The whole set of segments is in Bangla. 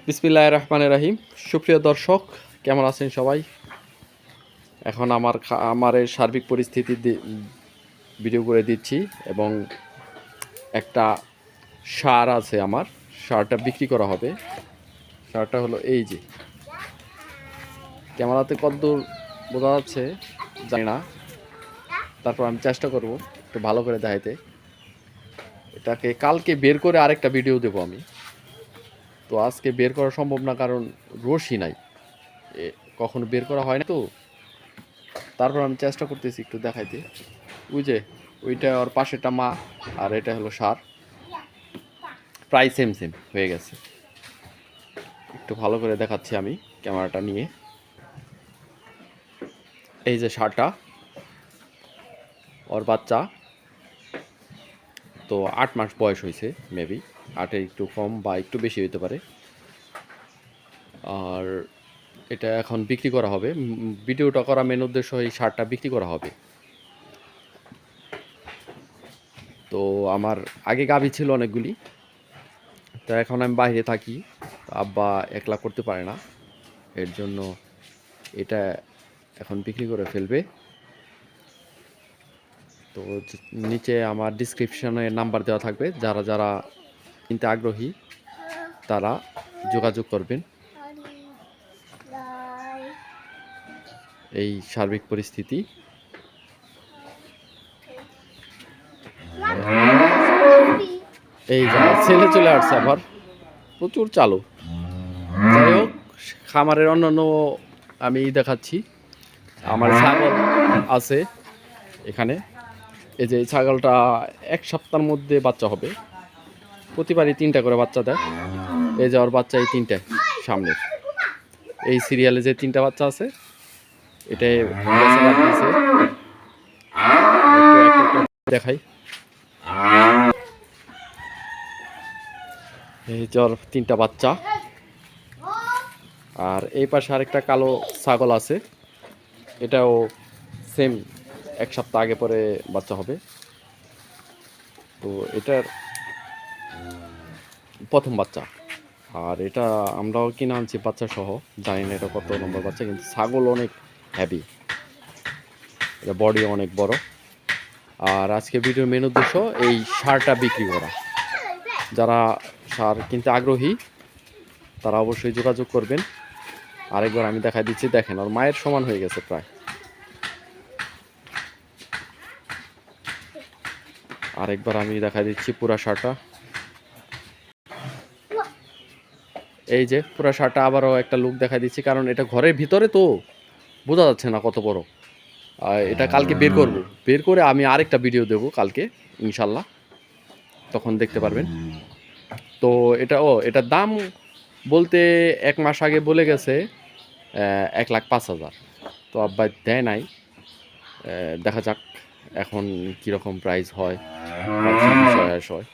বিসমিল্লাহির রহমানির রহিম। সুপ্রিয় দর্শক, কেমন আছেন সবাই? এখন আমার এই সার্বিক পরিস্থিতি ভিডিও করে দিচ্ছি এবং একটা সার আছে, আমার সারটা বিক্রি করা হবে। সারটা হলো এই যে, ক্যামেরাতে কতদূর বোঝা যাচ্ছে জানি না, তারপর আমি চেষ্টা করব একটু ভালো করে দেখাইতে। এটাকে কালকে বের করে আরেকটা ভিডিও দেবো আমি। তো আজকে বের করা সম্ভব না, কারণ রশি নাই, কখনো বের করা হয় না তো। তারপর আমি চেষ্টা করতেছি একটু দেখাইতে। ওই যে ওইটা ওর পাশেটা মা, আর এটা হলো সার, প্রায় সেম সেম হয়ে গেছে। একটু ভালো করে দেখাচ্ছি আমি ক্যামেরাটা নিয়ে। এই যে সারটা, ওর বাচ্চা তো 8 মাস বয়স হয়েছে, মেবি 8-এর একটু কম বা একটু বেশি হতে পারে। আর এটা এখন বিক্রি করা হবে। ভিডিওটা করা মেন উদ্দেশ্য এই সারটা বিক্রি করা হবে। তো আমার আগে গাভী ছিল অনেকগুলি, তো এখন আমি বাইরে থাকি, আব্বা একলা করতে পারে না, এর জন্য এটা এখন বিক্রি করে ফেলবে। তো নিচে আমার ডিসক্রিপশনে নাম্বার দেওয়া থাকবে, যারা যারা কিনতে আগ্রহী তারা যোগাযোগ করবেন। এই সার্বিক পরিস্থিতি। এই যা ছেলে চলে আসছে, আবার প্রচুর চালু। যাই হোক, খামারের অন্যান্য আমি দেখাচ্ছি। আমার ছাগল আছে এখানে। এই যে ছাগলটা 1 সপ্তাহের মধ্যে বাচ্চা হবে। প্রতিবারই 3টা করে বাচ্চা দেয়। এই যে ওর বাচ্চা, এই 3টে সামনের এই সিরিয়ালে যে 3টা বাচ্চা আছে, এটাই দিয়েছে। দেখাই, এই যে ওর 3টা বাচ্চা। আর এই পাশে আরেকটা কালো ছাগল আছে, এটাও সেম 1 সপ্তাহ আগে পরে বাচ্চা হবে। তো এটার প্রথম বাচ্চা। আর এটা আমরাও কিনে আনছি বাচ্চা সহ, জানি না এটা কত নম্বর বাচ্চা, কিন্তু ছাগল অনেক হ্যাভি, এটা বডি অনেক বড়। আর আজকে ভিডিওর মেন উদ্দেশ্য এই সারটা বিক্রি করা। যারা সার কিনতে আগ্রহী তারা অবশ্যই যোগাযোগ করবেন। আরেকবার আমি দেখাই দিচ্ছি, দেখেন ওর মায়ের সমান হয়ে গেছে প্রায়। আরেকবার আমি দেখাই দিচ্ছি পুরা সারটা। এই যে পুরা সারটা, আবারও একটা লুক দেখাই দিচ্ছি, কারণ এটা ঘরের ভিতরে তো বোঝা যাচ্ছে না কত বড়। এটা কালকে বের করব, বের করে আমি আরেকটা ভিডিও দেব কালকে ইনশাল্লাহ, তখন দেখতে পারবেন। তো এটার দাম বলতে 1 মাস আগে বলে গেছে 1,05,000। তো আব্বা দেয় নাই, দেখা যাক এখন কীরকম প্রাইস হয়, হয়।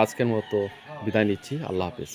আজকের মতো বিদায় নিচ্ছি, আল্লাহ হাফেজ।